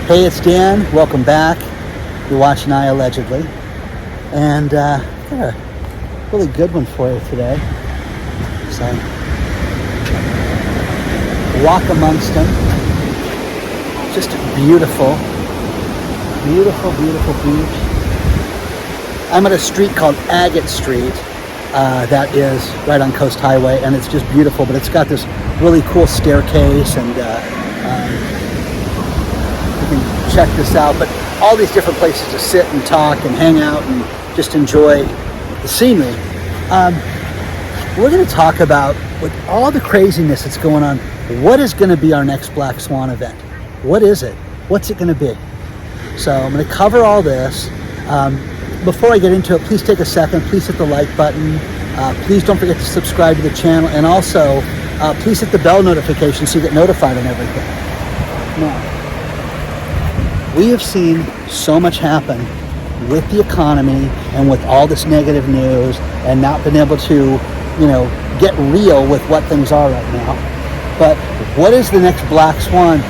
Hey, it's Dan. Welcome back. You're watching iAllegedly. And got a really good one for you today. So, walk amongst them. Just beautiful, beautiful, beautiful beach. I'm at a street called Agate Street. That is right on Coast Highway, and it's just beautiful, but it's got this really cool staircase, and you can check this out, but all these different places to sit and talk and hang out and just enjoy the scenery. We're going to talk about, with all the craziness that's going on, what is going to be our next Black Swan event? What is it? What's it going to be? So I'm going to cover all this. Before I get into it, please take a second. Please hit the like button. Please don't forget to subscribe to the channel. And also, please hit the bell notification so you get notified on everything. Now, we have seen so much happen with the economy and with all this negative news and not been able to, get real with what things are right now. But what is the next Black Swan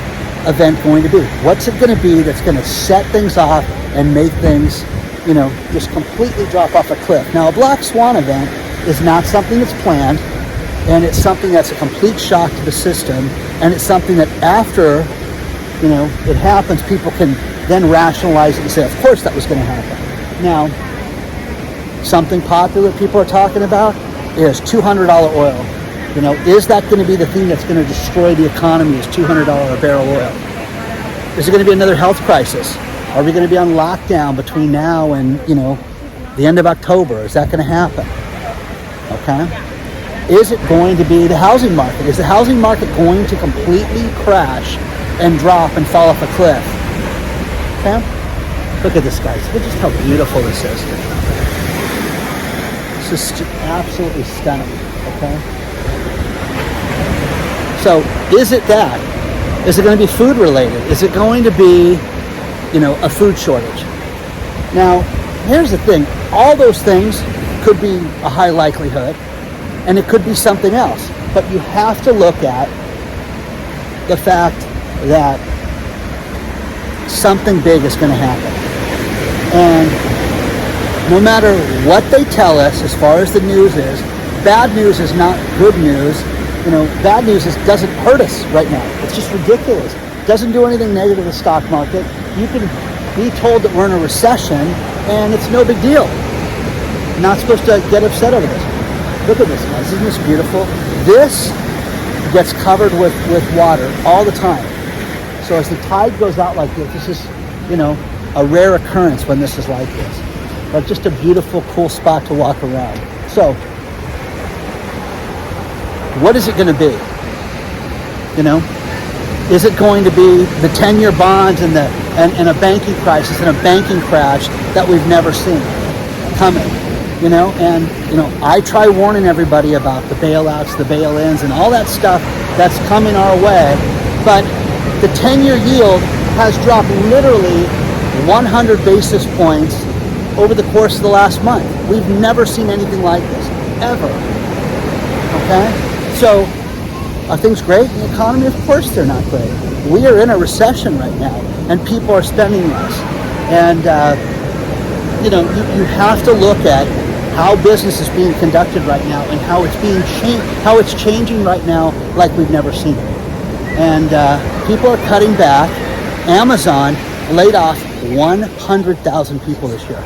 event going to be? What's it going to be that's going to set things off and make things just completely drop off a cliff? Now, a Black Swan event is not something that's planned, and it's something that's a complete shock to the system, and it's something that after, it happens, people can then rationalize it and say, of course that was going to happen. Now, something popular people are talking about is $200 oil. Is that going to be the thing that's going to destroy the economy, is $200 a barrel oil? Is it going to be another health crisis? Are we going to be on lockdown between now and, the end of October? Is that going to happen? Okay. Is it going to be the housing market? Is the housing market going to completely crash and drop and fall off a cliff? Okay. Look at this, guys. Look just how beautiful this is. This is absolutely stunning. Okay. So, is it that? Is it going to be food related? Is it going to be a food shortage? Now, here's the thing. All those things could be a high likelihood, and it could be something else. But you have to look at the fact that something big is going to happen. And no matter what they tell us as far as the news is, bad news is not good news. Bad news doesn't hurt us right now. It's just ridiculous. It doesn't do anything negative to the stock market. You can be told that we're in a recession, and it's no big deal. Not supposed to get upset over this. Look at this, guys. Isn't this beautiful? This gets covered with water all the time. So as the tide goes out like this is, a rare occurrence when this is like this. But just a beautiful, cool spot to walk around. So, what is it going to be? Is it going to be the 10-year bonds and a banking crisis and a banking crash that we've never seen coming? I try warning everybody about the bailouts, the bail-ins, and all that stuff that's coming our way. But the 10-year yield has dropped literally 100 basis points over the course of the last month. We've never seen anything like this, ever. Okay? So, are things great in the economy? Of course they're not great. We are in a recession right now, and people are spending less. And, you have to look at how business is being conducted right now and how it's being how it's changing right now like we've never seen it. And people are cutting back. Amazon laid off 100,000 people this year.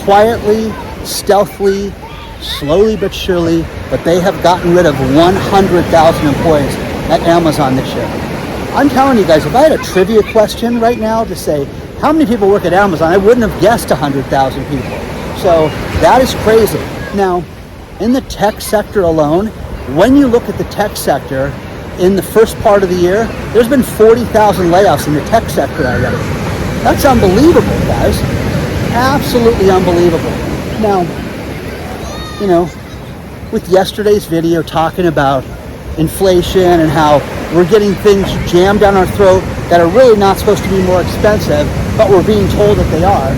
Quietly, stealthily, slowly but surely, but they have gotten rid of 100,000 employees at Amazon this year. I'm telling you guys, if I had a trivia question right now to say, how many people work at Amazon, I wouldn't have guessed 100,000 people. So that is crazy. Now, in the tech sector alone, when you look at the tech sector in the first part of the year, there's been 40,000 layoffs in the tech sector already. That's unbelievable, guys. Absolutely unbelievable. Now, with yesterday's video talking about inflation and how we're getting things jammed down our throat that are really not supposed to be more expensive, but we're being told that they are.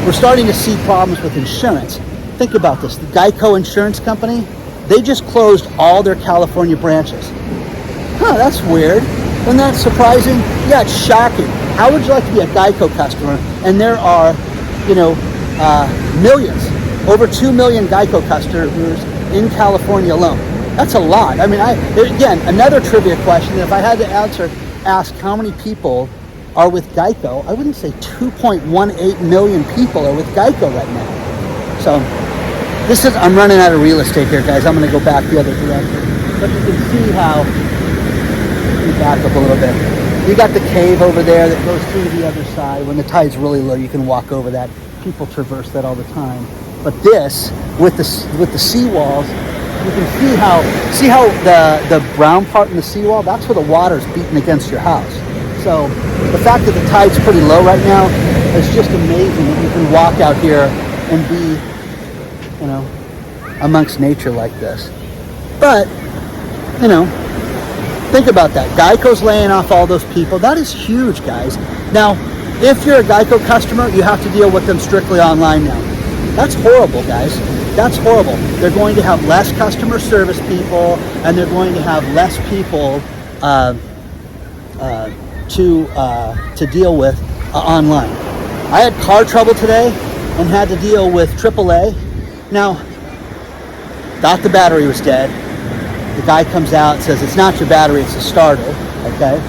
We're starting to see problems with insurance. Think about this. The Geico insurance company, they just closed all their California branches. That's weird. Isn't that surprising? Yeah, it's shocking. How would you like to be a Geico customer? And there are, millions, over 2 million Geico customers in California alone. That's a lot. I mean, again, another trivia question. If I had to ask how many people are with Geico, I wouldn't say 2.18 million people are with Geico right now. So I'm running out of real estate here, guys. I'm going to go back the other direction. But you can see how, let me back up a little bit. You got the cave over there that goes through the other side. When the tide's really low, you can walk over that. People traverse that all the time. But this, with the seawalls, you can see how the brown part in the seawall, that's where the water's beating against your house. So the fact that the tide's pretty low right now is just amazing that you can walk out here and be, amongst nature like this. But, think about that. Geico's laying off all those people. That is huge, guys. Now, if you're a Geico customer, you have to deal with them strictly online now. That's horrible, guys. That's horrible. They're going to have less customer service people, and they're going to have less people to deal with online. I had car trouble today and had to deal with AAA. Now, thought the battery was dead. The guy comes out and says, it's not your battery, it's a starter, okay?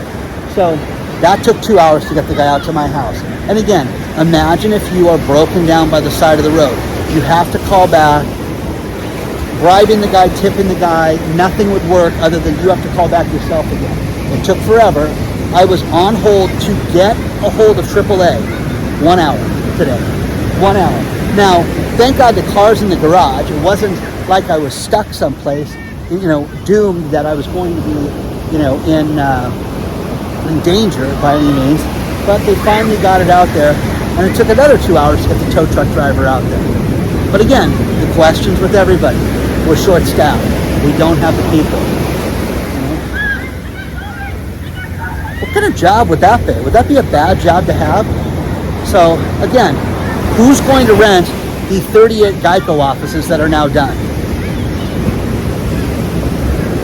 So that took 2 hours to get the guy out to my house. And again, imagine if you are broken down by the side of the road. You have to call back, bribing the guy, tipping the guy, nothing would work other than you have to call back yourself again. It took forever. I was on hold to get a hold of AAA. 1 hour today. 1 hour. Now, thank God the car's in the garage. It wasn't like I was stuck someplace, doomed that I was going to be, in danger by any means. But they finally got it out there, and it took another 2 hours to get the tow truck driver out there. But again, the questions with everybody. We're short-staffed. We don't have the people. What kind of job would that be? Would that be a bad job to have? So again, who's going to rent the 38 Geico offices that are now done?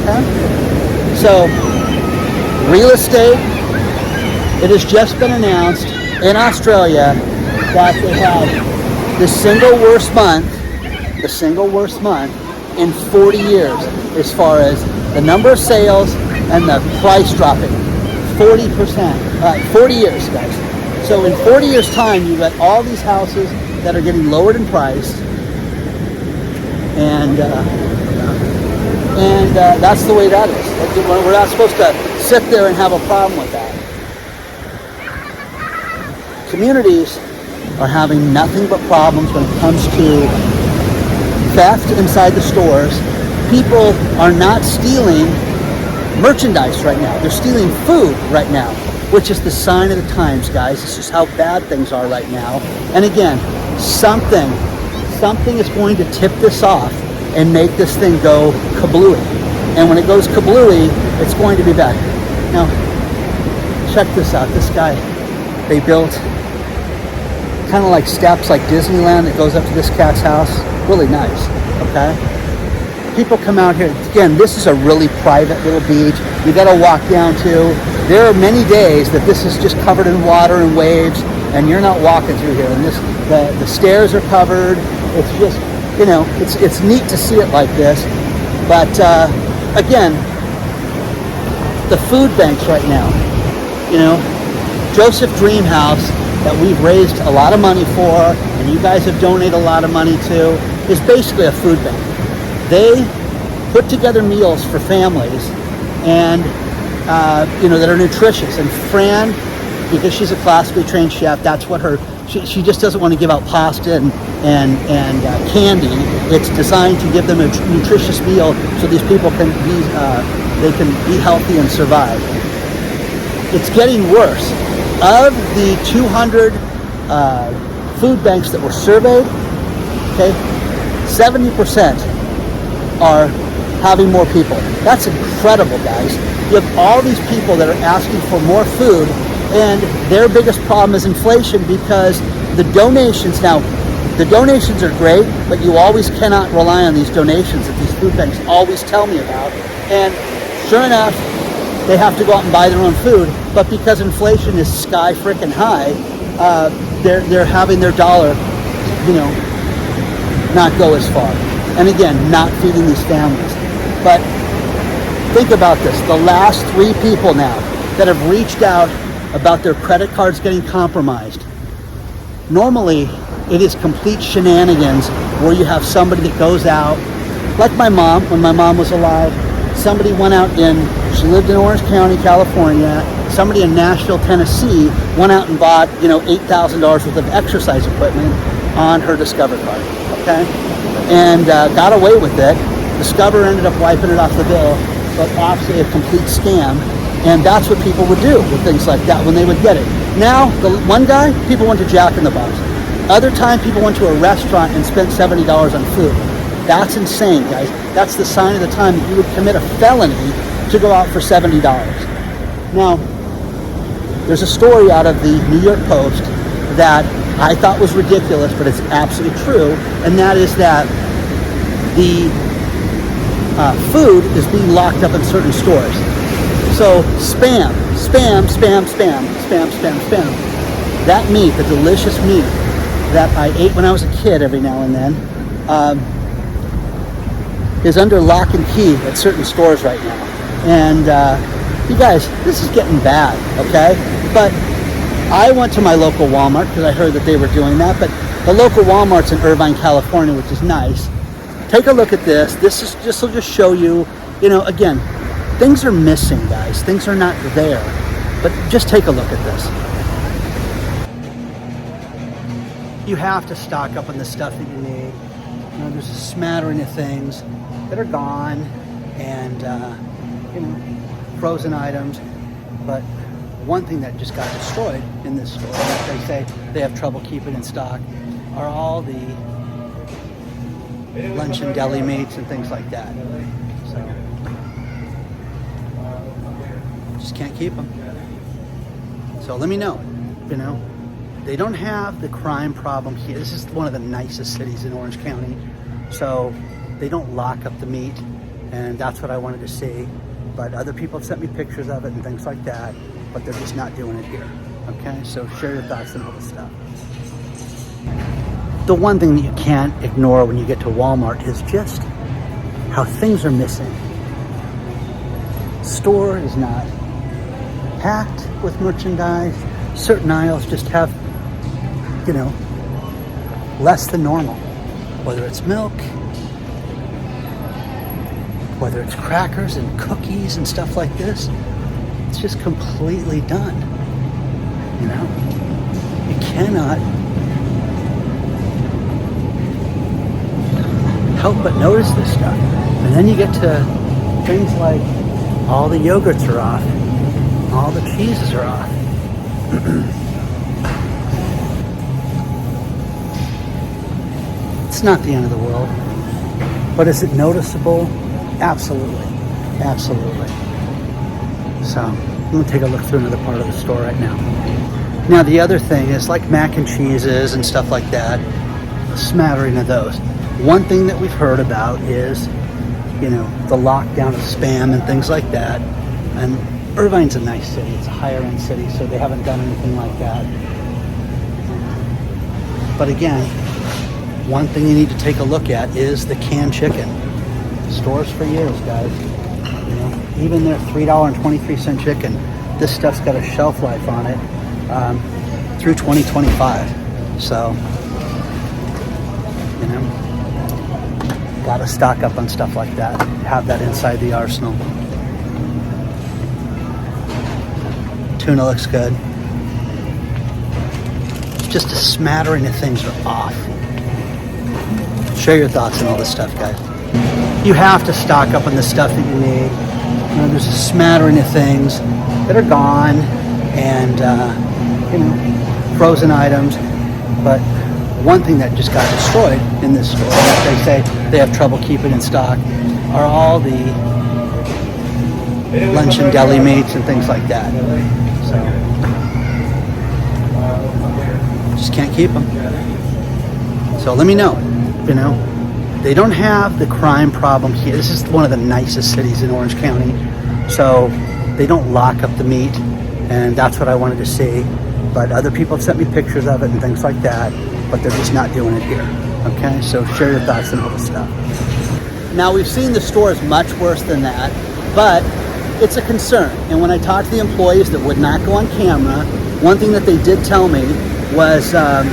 Okay. So real estate, it has just been announced in Australia that they have the single worst month in 40 years as far as the number of sales and the price dropping. 40%, 40 years, guys. So in 40 years time, you got all these houses that are getting lowered in price, and that's the way that is. We're not supposed to sit there and have a problem with that. Communities are having nothing but problems when it comes to theft inside the stores. People are not stealing merchandise right now. They're stealing food right now, which is the sign of the times, guys. This is how bad things are right now. And again, something is going to tip this off and make this thing go kablooey. And when it goes kablooey, it's going to be bad. Now, check this out. This guy, they built kind of like steps like Disneyland that goes up to this cat's house. Really nice, okay? People come out here. Again, this is a really private little beach. You got to walk down to. There are many days that this is just covered in water and waves, and you're not walking through here. And the stairs are covered. It's just, it's neat to see it like this. But again, the food banks right now, Joseph Dream House that we've raised a lot of money for, and you guys have donated a lot of money to, is basically a food bank. They put together meals for families and, that are nutritious. And Fran, because she's a classically trained chef, that's what she just doesn't want to give out pasta and candy. It's designed to give them a nutritious meal so these people can be healthy and survive. It's getting worse. Of the 200 food banks that were surveyed, 70% are having more people. That's incredible, guys. You have all these people that are asking for more food, and their biggest problem is inflation because the donations are great, but you always cannot rely on these donations that these food banks always tell me about. And sure enough, they have to go out and buy their own food. But because inflation is sky freaking high, they're having their dollar, not go as far. And again, not feeding these families. But think about this. The last 3 people now that have reached out about their credit cards getting compromised. Normally, it is complete shenanigans where you have somebody that goes out, like my mom, when my mom was alive, somebody went out she lived in Orange County, California, somebody in Nashville, Tennessee, went out and bought, $8,000 worth of exercise equipment on her Discover card, okay? And got away with it. Discover ended up wiping it off the bill, but absolutely a complete scam. And that's what people would do with things like that when they would get it. Now, the one guy, people went to Jack in the Box. Other time, people went to a restaurant and spent $70 on food. That's insane, guys. That's the sign of the time that you would commit a felony to go out for $70. Now, there's a story out of the New York Post that I thought was ridiculous, but it's absolutely true, and that is that the food is being locked up in certain stores. So spam. That meat, the delicious meat that I ate when I was a kid every now and then, is under lock and key at certain stores right now. And you guys, this is getting bad, okay? But I went to my local Walmart because I heard that they were doing that, but the local Walmart's in Irvine, California, which is nice. Take a look at this. This will just show you, again, things are missing, guys. Things are not there. But just take a look at this. You have to stock up on the stuff that you need. There's a smattering of things that are gone and, frozen items. But one thing that just got destroyed in this store, like they say they have trouble keeping in stock, are all the lunch and deli meats and things like that. So, just can't keep them. So let me know, they don't have the crime problem here. This is one of the nicest cities in Orange County. So they don't lock up the meat, and that's what I wanted to see. But other people have sent me pictures of it and things like that, but they're just not doing it here. Okay, so share your thoughts on all this stuff. The one thing that you can't ignore when you get to Walmart is just how things are missing. Store is not packed with merchandise. Certain aisles just have, less than normal. Whether it's milk, whether it's crackers and cookies and stuff like this, it's just completely done. You cannot help but notice this stuff. And then you get to things like all the yogurts are off, all the cheeses are off. It's not the end of the world, but is it noticeable? Absolutely. So I'm going to take a look through another part of the store right now. Now the other thing is like mac and cheeses and stuff like that, a smattering of those. One thing that we've heard about is, the lockdown of spam and things like that. And Irvine's a nice city. It's a higher end city, so they haven't done anything like that. But again, one thing you need to take a look at is the canned chicken. Stores for years, guys. Even their $3.23 chicken, this stuff's got a shelf life on it through 2025. So, gotta stock up on stuff like that. Have that inside the arsenal. Tuna looks good. Just a smattering of things are off. Share your thoughts on all this stuff, guys. You have to stock up on the stuff that you need. There's a smattering of things that are gone and, frozen items. But one thing that just got destroyed in this store, like they say they have trouble keeping in stock, are all the lunch and deli meats and things like that. So, just can't keep them. So let me know, they don't have the crime problem here. This is one of the nicest cities in Orange County. So they don't lock up the meat, and that's what I wanted to see. But other people have sent me pictures of it and things like that, but they're just not doing it here. Okay, so share your thoughts on all this stuff. Now, we've seen the stores much worse than that, but it's a concern. And when I talked to the employees that would not go on camera, one thing that they did tell me was that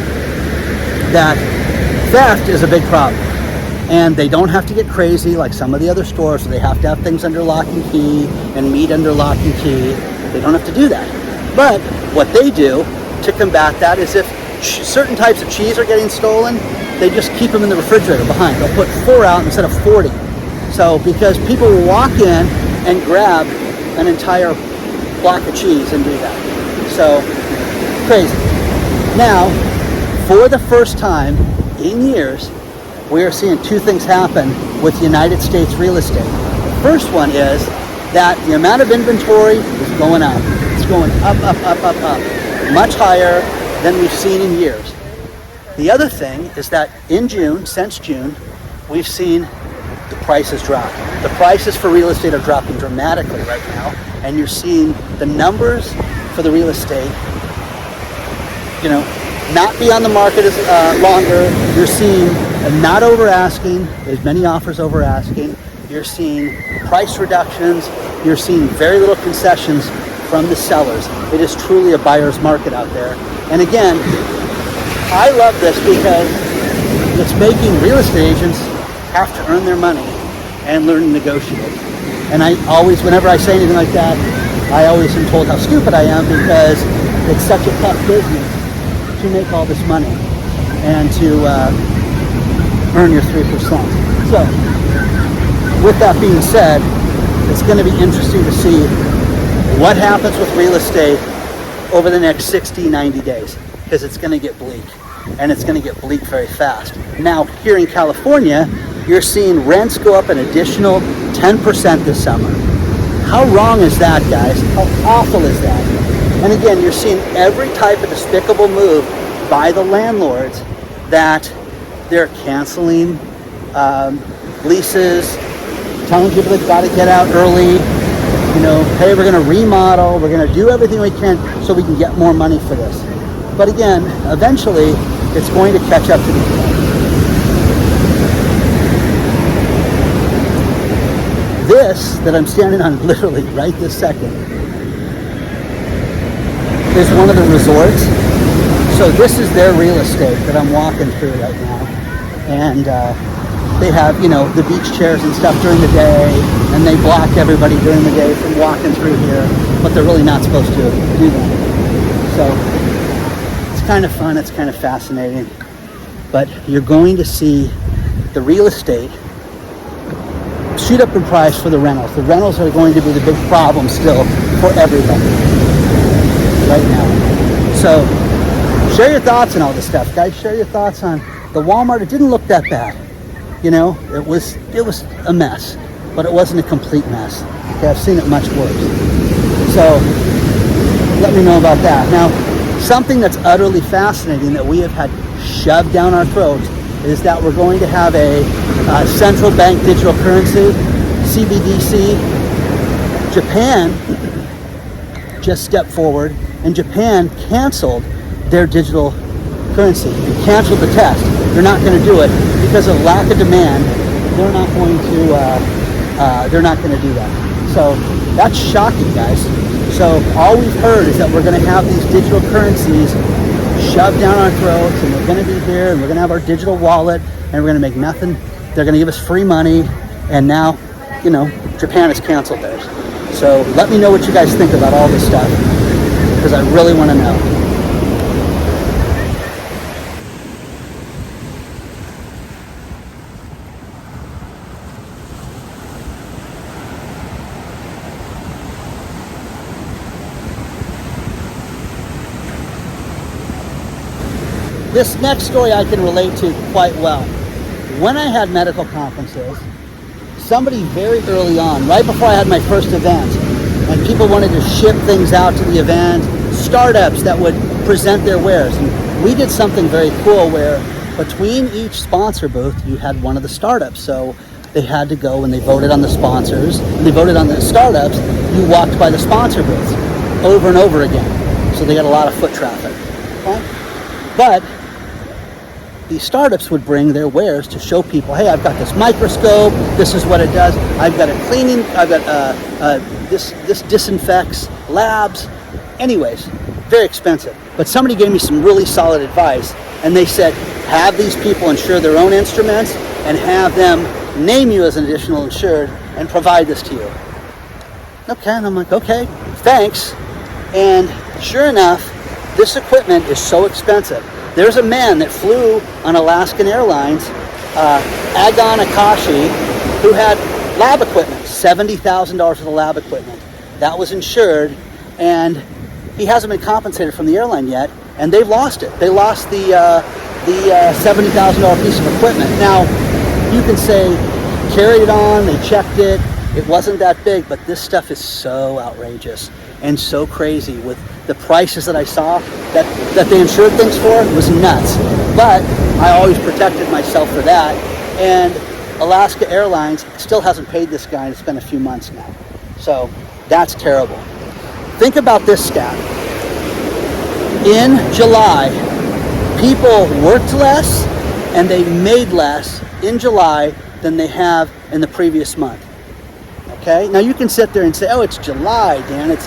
theft is a big problem. And they don't have to get crazy like some of the other stores, so they have to have things under lock and key and meat under lock and key. They don't have to do that. But what they do to combat that is if certain types of cheese are getting stolen, they just keep them in the refrigerator behind. They'll put 4 out instead of 40. So because people will walk in and grab an entire block of cheese and do that. So crazy. Now, for the first time in years, we are seeing 2 things happen with United States real estate. The first one is that the amount of inventory is going up. It's going up, up, up, up, up. Much higher than we've seen in years. The other thing is that in June, since June, we've seen the prices drop. The prices for real estate are dropping dramatically right now, and you're seeing the numbers for the real estate, not be on the market as longer. You're seeing not over asking, there's many offers over asking. You're seeing price reductions. You're seeing very little concessions from the sellers. It is truly a buyer's market out there. And again, I love this because it's making real estate agents have to earn their money and learn to negotiate. And I always, whenever I say anything like that, I always am told how stupid I am because it's such a tough business to make all this money and to earn your 3%. So, with that being said, it's going to be interesting to see what happens with real estate over the next 60, 90 days, because it's going to get bleak, and it's going to get bleak very fast. Now, here in California, you're seeing rents go up an additional 10% this summer. How wrong is that, guys? How awful is that? And again, you're seeing every type of despicable move by the landlords that they're canceling leases, telling people they've got to get out early, hey, we're going to remodel, we're going to do everything we can so we can get more money for this. But again, eventually, it's going to catch up to these guys. This that I'm standing on literally right this second is one of the resorts. So this is their real estate that I'm walking through right now. And they have, the beach chairs and stuff during the day, and they block everybody during the day from walking through here, but they're really not supposed to do that. So it's kind of fun, it's kind of fascinating, but you're going to see the real estate shoot up in price for the rentals. The rentals are going to be the big problem still for everybody right now. So share your thoughts on all this stuff, guys. Share your thoughts on the Walmart. It didn't look that bad. It was a mess, but it wasn't a complete mess. Okay, I've seen it much worse. So let me know about that. Now, something that's utterly fascinating that we have had shoved down our throats is that we're going to have a central bank digital currency, CBDC. Japan just stepped forward, and Japan canceled their digital currency. They canceled the test. They're not going to do it because of lack of demand. They're not going to do that. So that's shocking, guys. So all we've heard is that we're going to have these digital currencies shoved down our throats, and we're going to be here, and we're going to have our digital wallet, and we're going to make nothing. They're going to give us free money, and now, Japan has canceled theirs. So let me know what you guys think about all this stuff, because I really want to know. This next story I can relate to quite well. When I had medical conferences, somebody very early on, right before I had my first event, and people wanted to ship things out to the event, startups that would present their wares. And we did something very cool where between each sponsor booth, you had one of the startups. So they had to go, and they voted on the sponsors, and they voted on the startups. you walked by the sponsor booth over and over again. So they got a lot of foot traffic. Okay? But these startups would bring their wares to show people, hey, I've got this microscope, this is what it does, I've got a cleaning, I've got this disinfects labs. Anyways, very expensive. But somebody gave me some really solid advice, and they said, have these people insure their own instruments and have them name you as an additional insured and provide this to you. Okay, and I'm like, okay, thanks. And sure enough, this equipment is so expensive. There's a man that flew on Alaskan Airlines, Agon Akashi, who had lab equipment, $70,000 worth of lab equipment. That was insured, and he hasn't been compensated from the airline yet, and they've lost it. They lost the $70,000 piece of equipment. Now, you can say, carried it on, they checked it, it wasn't that big, but this stuff is so outrageous and so crazy with the prices that I saw that they insured things for. It was nuts. But I always protected myself for that. And Alaska Airlines still hasn't paid this guy, and it's been a few months now. So that's terrible. Think about this stat. In July, people worked less and they made less in July than they have in the previous month. Okay? Now you can sit there and say, oh, it's July, Dan. It's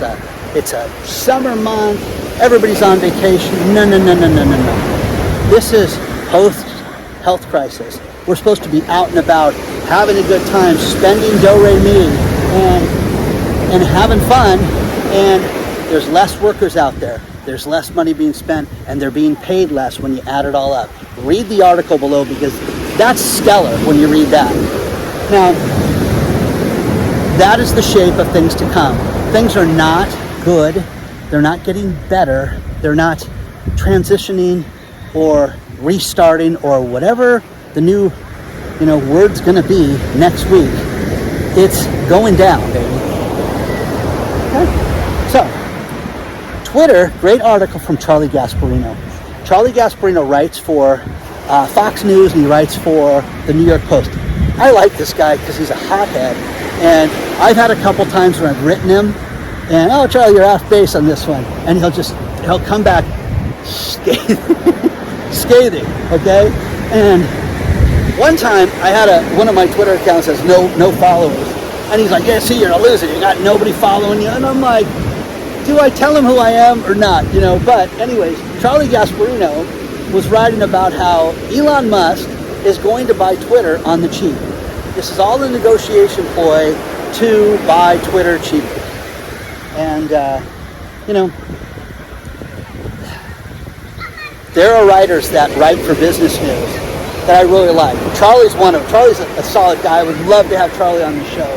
a summer month. Everybody's on vacation. No. This is post-health crisis. We're supposed to be out and about, having a good time, spending do-re-mi, and having fun. And there's less workers out there. There's less money being spent, and they're being paid less when you add it all up. Read the article below, because that's stellar when you read that. Now, that is the shape of things to come. Things are not good. They're not getting better. They're not transitioning or restarting or whatever the new, word's going to be next week. It's going down, baby. Okay? So, Twitter, great article from Charlie Gasparino. Charlie Gasparino writes for Fox News, and he writes for the New York Post. I like this guy because he's a hothead, and I've had a couple times where I've written him, and, oh, Charlie, you're off base on this one, and he'll come back scathing, okay? And one time I had one of my Twitter accounts has no followers, and he's like, yeah, see, you're a loser, you got nobody following you, and I'm like, do I tell him who I am or not? But anyways, Charlie Gasparino was writing about how Elon Musk is going to buy Twitter on the cheap. This is all a negotiation ploy to buy Twitter cheap. And, there are writers that write for business news that I really like. Charlie's one of them. Charlie's a solid guy. I would love to have Charlie on the show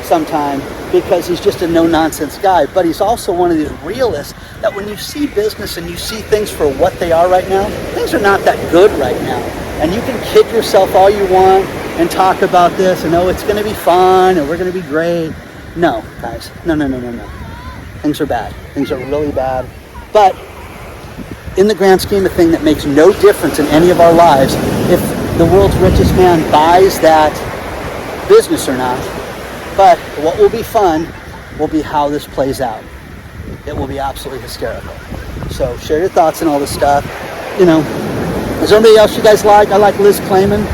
sometime, because he's just a no-nonsense guy. But he's also one of these realists that when you see business and you see things for what they are right now, things are not that good right now. And you can kid yourself all you want and talk about this and, oh, it's going to be fun and we're going to be great. No, guys. No. Things are bad. Things are really bad. But in the grand scheme of things, that makes no difference in any of our lives if the world's richest man buys that business or not. But what will be fun will be how this plays out. It will be absolutely hysterical. So share your thoughts on all this stuff. Is there anybody else you guys like? I like Liz Clayman.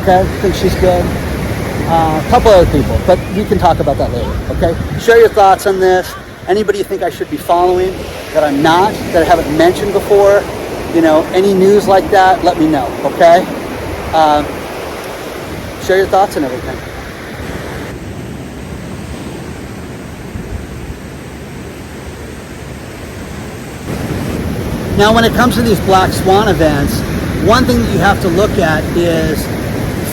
Okay, I think she's good. A couple other people, but we can talk about that later. Okay, share your thoughts on this. Anybody you think I should be following that I'm not, that I haven't mentioned before, any news like that, let me know. Okay, share your thoughts and everything. Now, when it comes to these Black Swan events, one thing that you have to look at is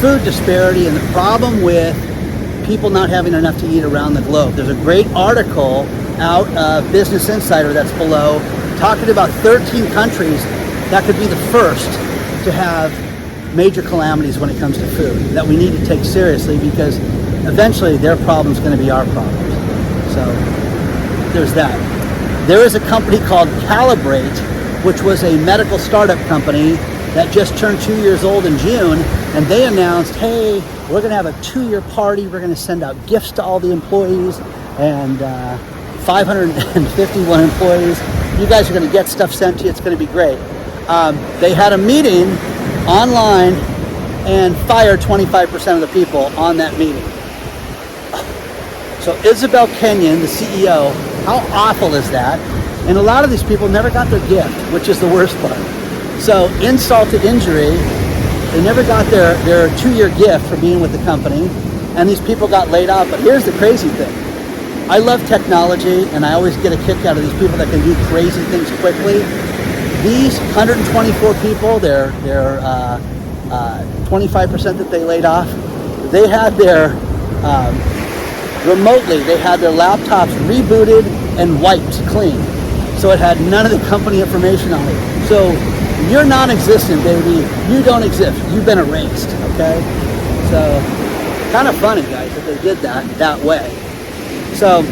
food disparity and the problem with people not having enough to eat around the globe. There's a great article out of Business Insider that's below, talking about 13 countries that could be the first to have major calamities when it comes to food that we need to take seriously, because eventually their problem is going to be our problem. So there's that. There is a company called Calibrate, which was a medical startup company that just turned 2 years old in June, and they announced, hey, we're going to have a 2-year party. We're going to send out gifts to all the employees. and 551 employees. You guys are going to get stuff sent to you. It's going to be great. They had a meeting online and fired 25% of the people on that meeting. So Isabel Kenyon, the CEO, how awful is that? And a lot of these people never got their gift, which is the worst part. So insult to injury, they never got their 2-year gift for being with the company, and these people got laid off. But here's the crazy thing. I love technology, and I always get a kick out of these people that can do crazy things quickly. These 124 people, their 25% that they laid off, they had their, remotely, they had their laptops rebooted and wiped clean. So it had none of the company information on it. So you're non-existent, baby. You don't exist. You've been erased, okay? So kind of funny, guys, that they did that way. So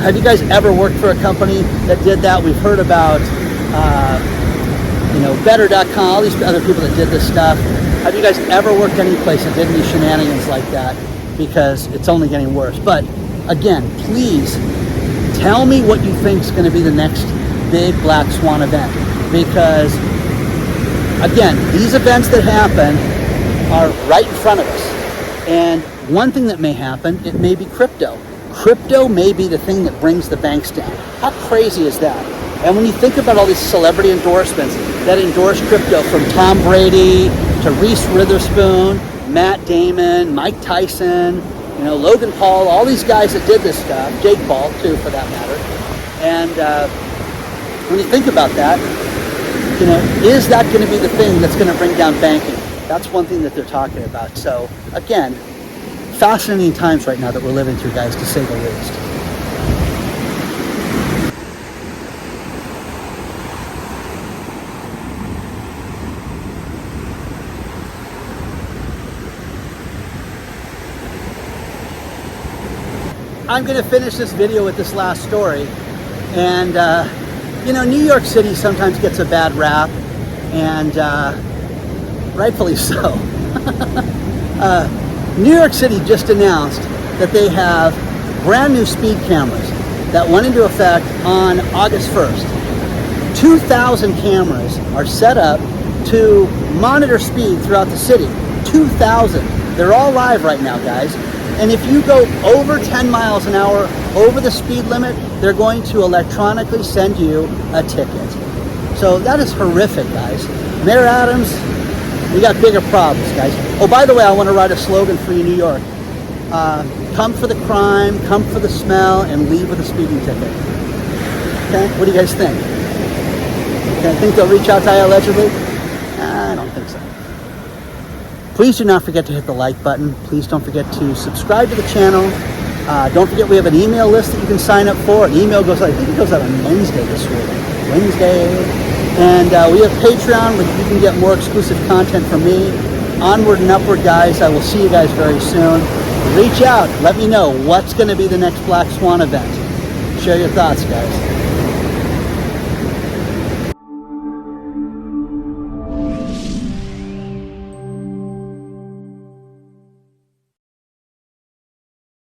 have you guys ever worked for a company that did that? We've heard about, Better.com, all these other people that did this stuff. Have you guys ever worked any place that did any shenanigans like that? Because it's only getting worse. But again, please tell me what you think is going to be the next big Black Swan event. Because again, these events that happen are right in front of us. And one thing that may happen, it may be crypto. Crypto may be the thing that brings the banks down. How crazy is that? And when you think about all these celebrity endorsements that endorse crypto, from Tom Brady to Reese Witherspoon, Matt Damon, Mike Tyson, Logan Paul, all these guys that did this stuff, Jake Paul too, for that matter. And when you think about that, is that going to be the thing that's going to bring down banking? That's one thing that they're talking about. So again, fascinating times right now that we're living through, guys, to say the least. I'm going to finish this video with this last story. And, New York City sometimes gets a bad rap, and rightfully so. New York City just announced that they have brand new speed cameras that went into effect on August 1st. 2,000 cameras are set up to monitor speed throughout the city. 2,000. They're all live right now, guys. And if you go over 10 miles an hour over the speed limit, they're going to electronically send you a ticket. So that is horrific, guys. Mayor Adams, we got bigger problems, guys. Oh, by the way, I want to write a slogan for you, New York. Come for the crime, come for the smell, and leave with a speeding ticket. Okay, what do you guys think? Okay, think they'll reach out to iAllegedly? I don't think so. Please do not forget to hit the like button. Please don't forget to subscribe to the channel. Don't forget we have an email list that you can sign up for. An email goes, I think it goes out on Wednesday this week. Wednesday. And we have Patreon where you can get more exclusive content from me. Onward and Upward, guys. I will see you guys very soon. Reach out. Let me know what's going to be the next Black Swan event. Share your thoughts, guys.